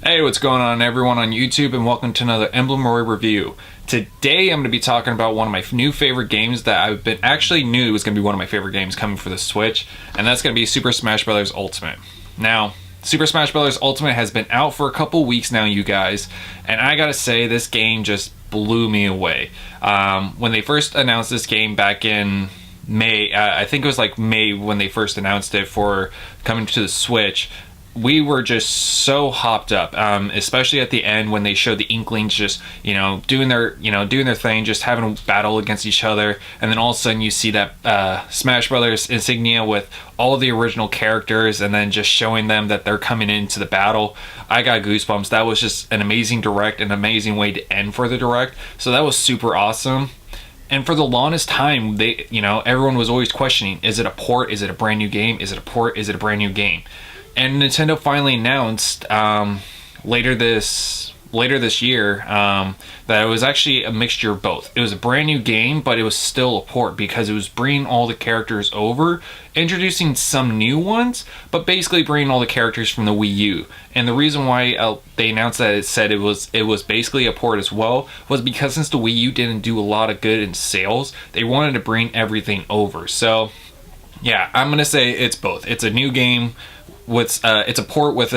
Hey, what's going on everyone on YouTube, and welcome to another Emblem Roy review. Today I'm going to be talking about one of my new favorite games that I've been actually knew was going to be one of my favorite games coming for the Switch, and that's going to be Super Smash Bros. Ultimate. Now, Super Smash Bros. Ultimate has been out for a couple weeks now, you guys, and I gotta say, this game just blew me away. When they first announced this game back in May, I think it was like May when they first announced it for coming to the Switch, we were just so hopped up, especially at the end when they showed the Inklings just, doing their thing, just having a battle against each other, and then all of a sudden you see that Smash Brothers insignia with all the original characters, and then just showing them that they're coming into the battle. I got goosebumps. That was just an amazing direct, an amazing way to end for the direct. So that was super awesome. And for the longest time, everyone was always questioning: is it a port? Is it a brand new game? Is it a port? Is it a brand new game? And Nintendo finally announced later this year that it was actually a mixture of both. It was a brand new game, but it was still a port because it was bringing all the characters over, introducing some new ones, but basically bringing all the characters from the Wii U. And the reason why they announced that it was basically a port as well was because since the Wii U didn't do a lot of good in sales, they wanted to bring everything over. So yeah, I'm gonna say it's both. It's a new game. It's a port with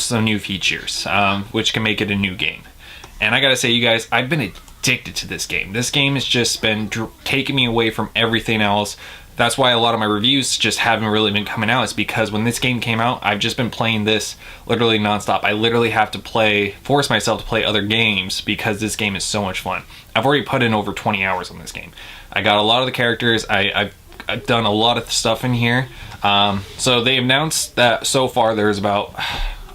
some new features, which can make it a new game. And I gotta say, you guys, I've been addicted to this game. This game has just been taking me away from everything else. That's why a lot of my reviews just haven't really been coming out. It's because when this game came out, I've just been playing this literally nonstop. I literally have to force myself to play other games because this game is so much fun. I've already put in over 20 hours on this game. I got a lot of the characters. I've done a lot of stuff in here. So they announced that so far there's about,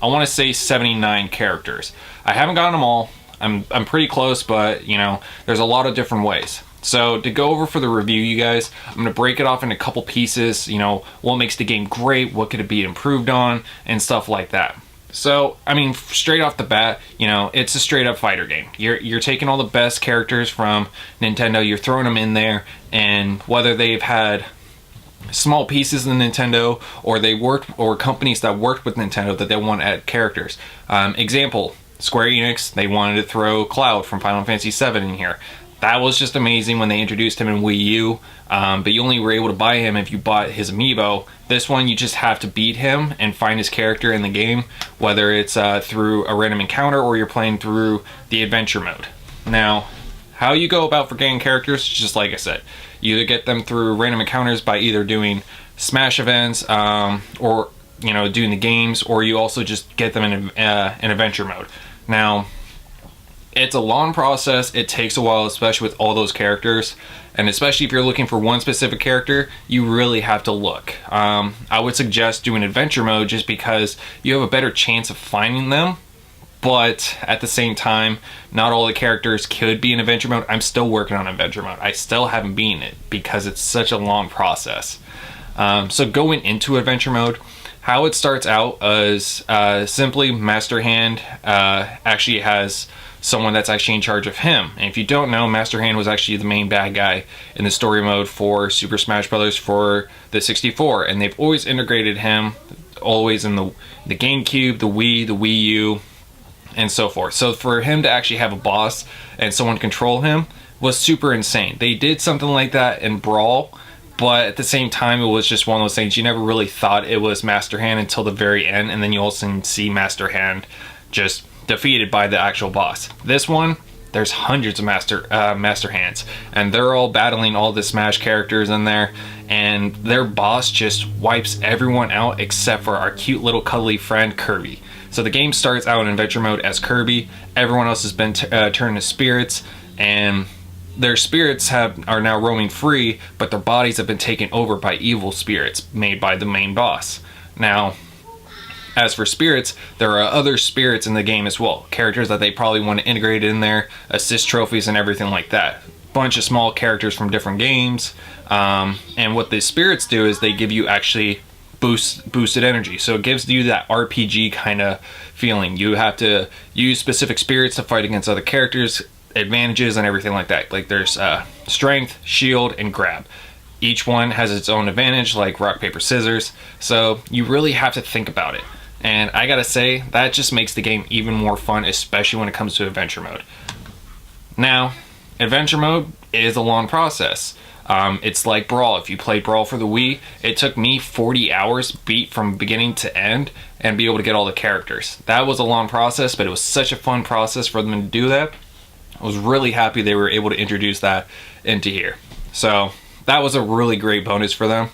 I want to say 79 characters. I haven't gotten them all. I'm pretty close, but there's a lot of different ways. So to go over for the review, you guys, I'm going to break it off into a couple pieces, what makes the game great, what could it be improved on, and stuff like that. So, I mean, straight off the bat, it's a straight up fighter game. You're taking all the best characters from Nintendo, you're throwing them in there, and whether they've had small pieces in Nintendo or companies that worked with Nintendo that they want to add characters. Example, Square Enix, they wanted to throw Cloud from Final Fantasy VII in here. That was just amazing when they introduced him in Wii U, but you only were able to buy him if you bought his amiibo. This one, you just have to beat him and find his character in the game, whether it's through a random encounter or you're playing through the adventure mode. Now, how you go about for getting characters, just like I said, you either get them through random encounters by either doing Smash events or doing the games, or you also just get them in adventure mode. Now, it's a long process. It takes a while, especially with all those characters, and especially if you're looking for one specific character, you really have to look. I would suggest doing adventure mode just because you have a better chance of finding them. But at the same time, not all the characters could be in adventure mode. I'm still working on adventure mode. I still haven't beaten it because it's such a long process. So going into adventure mode, how it starts out is simply Master Hand actually has someone that's actually in charge of him. And if you don't know, Master Hand was actually the main bad guy in the story mode for Super Smash Bros. For the 64. And they've always integrated him, always in the GameCube, the Wii, the Wii U, and so forth. So for him to actually have a boss and someone control him was super insane. They did something like that in Brawl, but at the same time, it was just one of those things you never really thought it was Master Hand until the very end, and then you also see Master Hand just defeated by the actual boss. This one, there's hundreds of Master Hands, and they're all battling all the Smash characters in there, and their boss just wipes everyone out except for our cute little cuddly friend Kirby. So the game starts out in adventure mode as Kirby. Everyone else has been turned to spirits, and their spirits are now roaming free, but their bodies have been taken over by evil spirits made by the main boss. Now, as for spirits, there are other spirits in the game as well. Characters that they probably want to integrate in there, assist trophies and everything like that. Bunch of small characters from different games. And what the spirits do is they give you actually boosted energy. So it gives you that RPG kind of feeling. You have to use specific spirits to fight against other characters, advantages and everything like that. Like there's strength, shield, and grab. Each one has its own advantage, like rock, paper, scissors. So you really have to think about it. And I gotta say, that just makes the game even more fun, especially when it comes to adventure mode. Now, adventure mode is a long process. It's like Brawl. If you played Brawl for the Wii, it took me 40 hours beat from beginning to end and be able to get all the characters. That was a long process, but it was such a fun process for them to do that. I was really happy they were able to introduce that into here. So that was a really great bonus for them.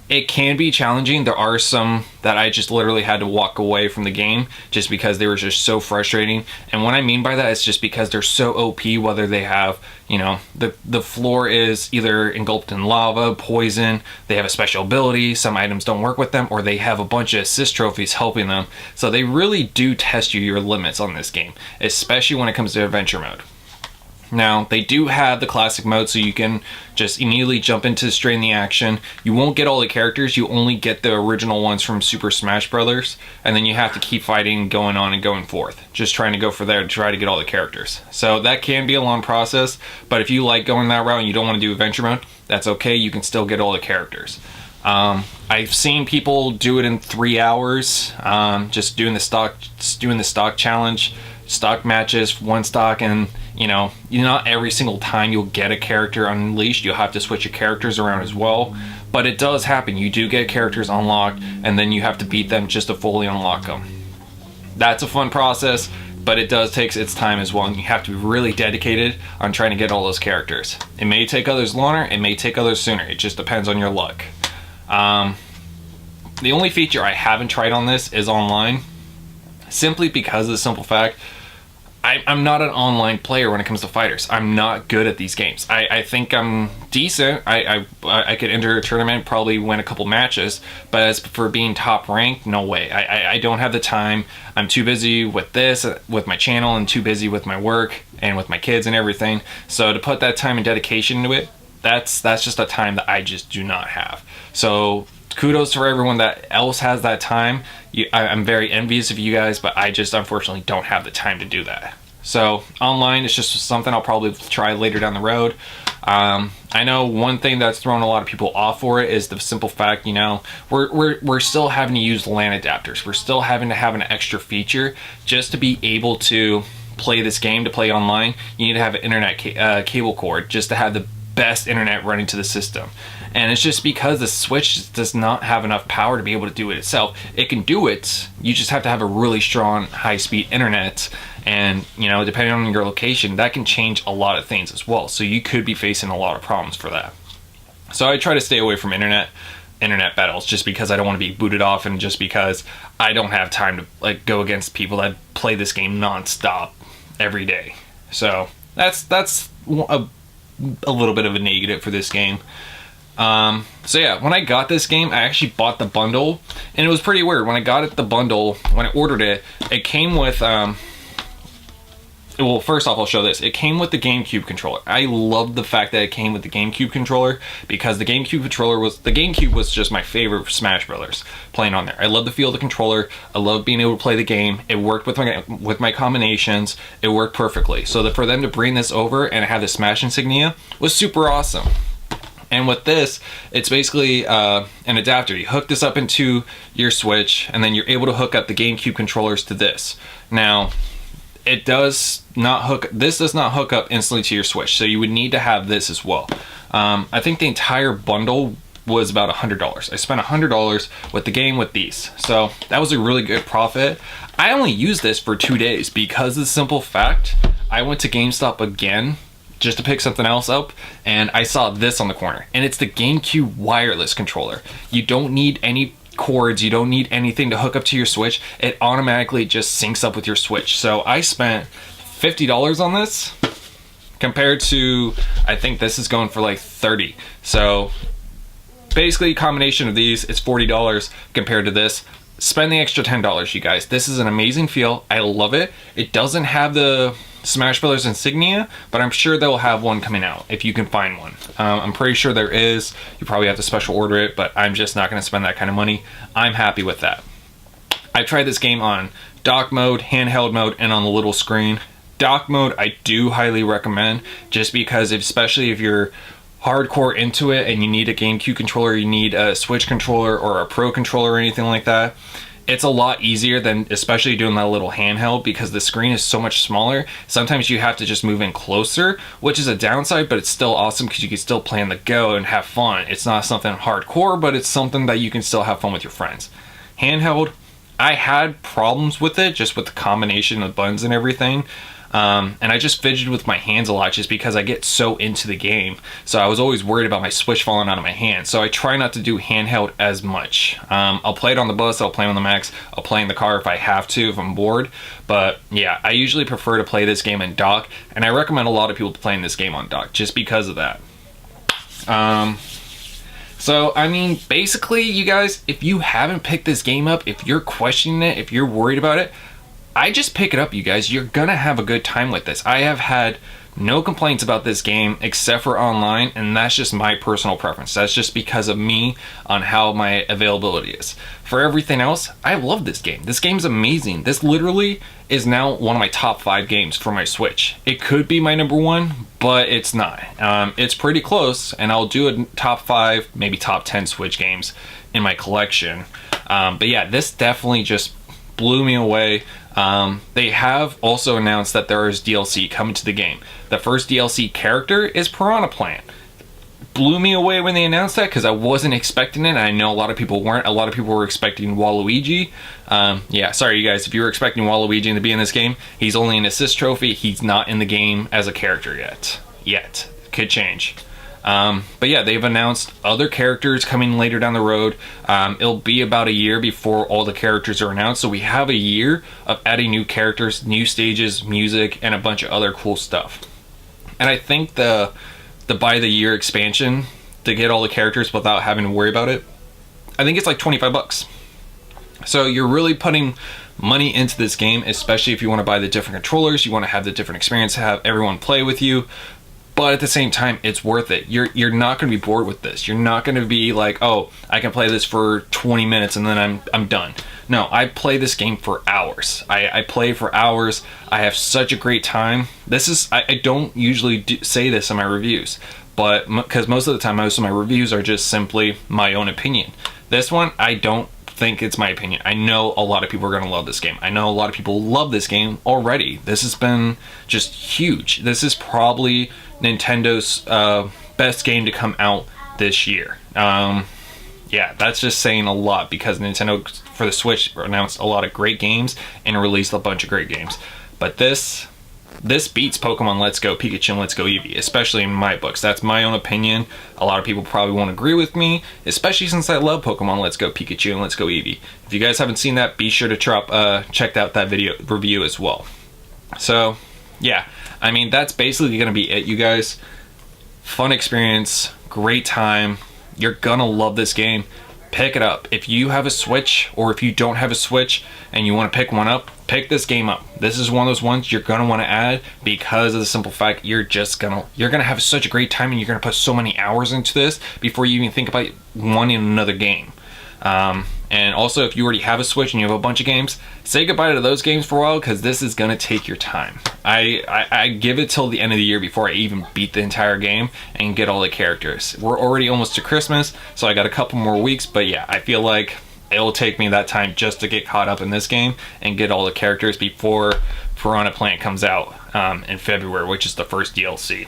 It can be challenging. There are some that I just literally had to walk away from the game just because they were just so frustrating. And what I mean by that is just because they're so OP, whether they have, you know, the floor is either engulfed in lava, poison, they have a special ability, some items don't work with them, or they have a bunch of assist trophies helping them. So they really do test your limits on this game, especially when it comes to adventure mode. Now, they do have the classic mode, so you can just immediately jump into straight in the action. You won't get all the characters, you only get the original ones from Super Smash Brothers, and then you have to keep fighting, going on and going forth, just trying to go for there to try to get all the characters. So that can be a long process, but if you like going that route and you don't want to do adventure mode, that's okay, you can still get all the characters. I've seen people do it in 3 hours, just doing the stock challenge, stock matches, one stock, and you know, not every single time you'll get a character unleashed. You'll have to switch your characters around as well, but it does happen. You do get characters unlocked, and then you have to beat them just to fully unlock them. That's a fun process, but it does take its time as well, and you have to be really dedicated on trying to get all those characters. It may take others longer, it may take others sooner. It just depends on your luck. The only feature I haven't tried on this is online, simply because of the simple fact I'm not an online player when it comes to fighters. I'm not good at these games. I think I'm decent. I could enter a tournament, probably win a couple matches, but as for being top ranked, no way. I don't have the time. I'm too busy with this, with my channel, and too busy with my work and with my kids and everything. So to put that time and dedication into it, that's just a time that I just do not have. So kudos for everyone that else has that time. I'm very envious of you guys, but I just unfortunately don't have the time to do that. So online is just something I'll probably try later down the road. I know one thing that's thrown a lot of people off for it is the simple fact, you know, we're still having to use LAN adapters. We're still having to have an extra feature just to be able to play this game, to play online. You need to have an internet cable cord just to have the best internet running to the system. And it's just because the Switch does not have enough power to be able to do it itself. It can do it, you just have to have a really strong high-speed internet, and you know, depending on your location, that can change a lot of things as well. So you could be facing a lot of problems for that. So I try to stay away from internet battles just because I don't want to be booted off, and just because I don't have time to like go against people that play this game non-stop every day. So that's a little bit of a negative for this game. So yeah, when I got this game, I actually bought the bundle, and it was pretty weird. When I got it, the bundle, when I ordered it, it came with, well, first off, I'll show this. It came with the GameCube controller. I loved the fact that it came with the GameCube controller, because the GameCube was just my favorite Smash Brothers playing on there. I love the feel of the controller. I love being able to play the game. It worked with my combinations. It worked perfectly. So for them to bring this over and have the Smash insignia was super awesome. And with this, it's basically an adapter. You hook this up into your Switch, and then you're able to hook up the GameCube controllers to this. Now, it does not hook up instantly to your Switch, so you would need to have this as well. I think the entire bundle was about $100. I spent $100 with the game with these, so that was a really good profit. I only used this for 2 days because of the simple fact I went to GameStop again just to pick something else up, and I saw this on the corner, and it's the GameCube wireless controller. You don't need any cords, you don't need anything to hook up to your Switch. It automatically just syncs up with your Switch. So I spent $50 on this compared to, I think this is going for like $30. So basically a combination of these, it's $40 compared to this. Spend the extra $10, you guys. This is an amazing feel. I love it. It doesn't have the Smash Brothers insignia, but I'm sure they'll have one coming out if you can find one. I'm pretty sure there is. You probably have to special order it, but I'm just not going to spend that kind of money. I'm happy with that. I tried this game on dock mode, handheld mode, and on the little screen. Dock mode I do highly recommend, just because especially if you're hardcore into it and you need a GameCube controller, you need a Switch controller or a Pro controller or anything like that, it's a lot easier than especially doing that little handheld, because the screen is so much smaller. Sometimes you have to just move in closer, which is a downside, but it's still awesome because you can still play on the go and have fun. It's not something hardcore, but it's something that you can still have fun with your friends. Handheld, I had problems with it, just with the combination of buttons and everything. And I just fidgeted with my hands a lot just because I get so into the game. So I was always worried about my Switch falling out of my hand. So I try not to do handheld as much. I'll play it on the bus, I'll play it on the Max, I'll play in the car if I have to, if I'm bored. But yeah, I usually prefer to play this game in dock, and I recommend a lot of people playing this game on dock just because of that. So, I mean, basically, you guys, if you haven't picked this game up, if you're questioning it, if you're worried about it, I just pick it up, you guys. You're gonna have a good time with this. I have had no complaints about this game except for online, and that's just my personal preference. That's just because of me on how my availability is. For everything else, I love this game. This game's amazing. This literally is now one of my top 5 games for my Switch. It could be my number 1, but it's not. It's pretty close, and I'll do a top 5, maybe top 10 Switch games in my collection. But yeah, this definitely just blew me away. They have also announced that there is DLC coming to the game. The first DLC character is Piranha Plant. Blew me away when they announced that because I wasn't expecting it, and I know a lot of people weren't. A lot of people were expecting Waluigi. Yeah, sorry you guys, if you were expecting Waluigi to be in this game, he's only an assist trophy. He's not in the game as a character yet. Could change. But yeah, they've announced other characters coming later down the road. It'll be about a year before all the characters are announced, so we have a year of adding new characters, new stages, music, and a bunch of other cool stuff. And I think the by the year expansion to get all the characters without having to worry about it, I think it's like $25. So you're really putting money into this game, especially if you want to buy the different controllers, you want to have the different experience, have everyone play with you. But at the same time, it's worth it. You're not going to be bored with this. You're not going to be like, oh, I can play this for 20 minutes and then I'm done. No, I play this game for hours. I play for hours. I have such a great time. This is, I don't usually say this in my reviews, but because most of the time, most of my reviews are just simply my own opinion. This one, I don't think it's my opinion. I know a lot of people are going to love this game. I know a lot of people love this game already. This has been just huge. This is probably Nintendo's best game to come out this year. Yeah, that's just saying a lot because Nintendo for the Switch announced a lot of great games and released a bunch of great games. But this beats Pokemon Let's Go Pikachu and Let's Go Eevee, especially in my books. That's my own opinion. A lot of people probably won't agree with me, especially since I love Pokemon Let's Go Pikachu and Let's Go Eevee. If you guys haven't seen that, be sure to check out that video review as well. So, yeah, I mean, that's basically going to be it, you guys. Fun experience, great time. You're gonna love this game. Pick it up. If you have a Switch, or if you don't have a Switch and you want to pick one up, pick this game up. This is one of those ones you're gonna want to add because of the simple fact you're gonna have such a great time, and you're gonna put so many hours into this before you even think about wanting another game. And also, if you already have a Switch and you have a bunch of games, say goodbye to those games for a while because this is gonna take your time. I give it till the end of the year before I even beat the entire game and get all the characters. We're already almost to Christmas, so I got a couple more weeks, but yeah, I feel like it'll take me that time just to get caught up in this game and get all the characters before Piranha Plant comes out in February, which is the first DLC.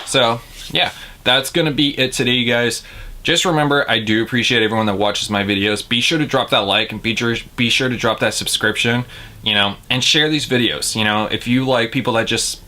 So yeah, that's gonna be it today, you guys. Just remember, I do appreciate everyone that watches my videos. Be sure to drop that like and be sure to drop that subscription, and share these videos. If you like people that just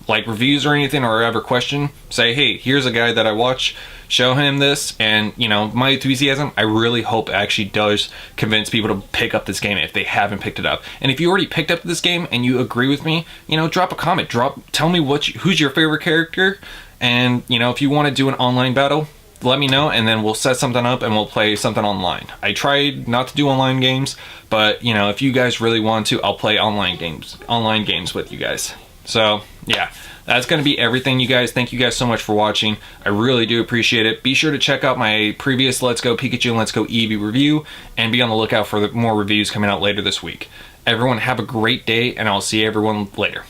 like reviews or anything, or ever question, say, hey, here's a guy that I watch, show him this, and my enthusiasm, I really hope actually does convince people to pick up this game if they haven't picked it up. And if you already picked up this game and you agree with me, drop a comment, tell me who's your favorite character, and if you want to do an online battle, let me know, and then we'll set something up and we'll play something online. I tried not to do online games, but if you guys really want to, I'll play online games with you guys. So yeah, that's gonna be everything, you guys. Thank you guys so much for watching. I really do appreciate it. Be sure to check out my previous Let's Go Pikachu and Let's Go Eevee review, and be on the lookout for more reviews coming out later this week. Everyone have a great day, and I'll see everyone later.